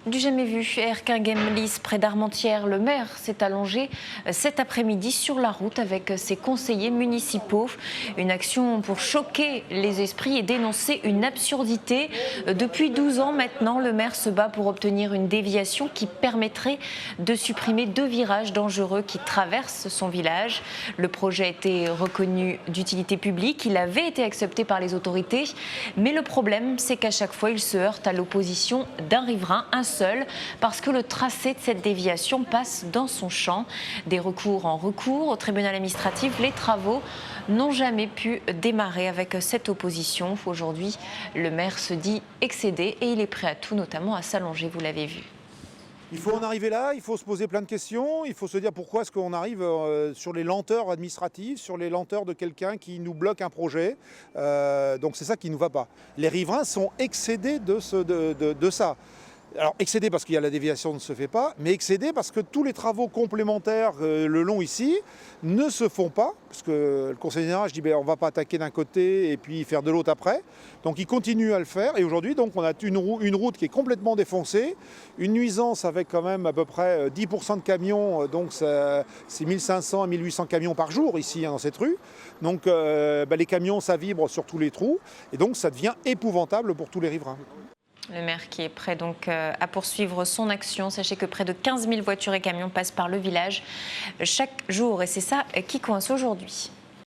Du jamais vu, Erquinghem-Lys, près d'Armentières, le maire s'est allongé cet après-midi sur la route avec ses conseillers municipaux. Une action pour choquer les esprits et dénoncer une absurdité. Depuis 12 ans maintenant, le maire se bat pour obtenir une déviation qui permettrait de supprimer 2 virages dangereux qui traversent son village. Le projet a été reconnu d'utilité publique, il avait été accepté par les autorités, mais le problème c'est qu'à chaque fois il se heurte à l'opposition d'un riverain, un seul, parce que le tracé de cette déviation passe dans son champ. Des recours en recours au tribunal administratif, les travaux n'ont jamais pu démarrer avec cette opposition. Aujourd'hui, le maire se dit excédé et il est prêt à tout, notamment à s'allonger, vous l'avez vu. Il faut en arriver là, il faut se poser plein de questions, il faut se dire pourquoi est-ce qu'on arrive sur les lenteurs administratives, sur les lenteurs de quelqu'un qui nous bloque un projet. Donc c'est ça qui ne nous va pas. Les riverains sont excédés de ça. Alors excédés parce qu'il y a la déviation ne se fait pas, mais excédés parce que tous les travaux complémentaires le long ici ne se font pas, parce que le conseil général, je dis on ne va pas attaquer d'un côté et puis faire de l'autre après. Donc ils continuent à le faire et aujourd'hui donc on a une route qui est complètement défoncée, une nuisance avec quand même à peu près 10% de camions, donc c'est 1500 à 1800 camions par jour ici dans cette rue. Donc les camions ça vibre sur tous les trous et donc ça devient épouvantable pour tous les riverains. Le maire qui est prêt donc à poursuivre son action. Sachez que près de 15 000 voitures et camions passent par le village chaque jour et c'est ça qui coince aujourd'hui.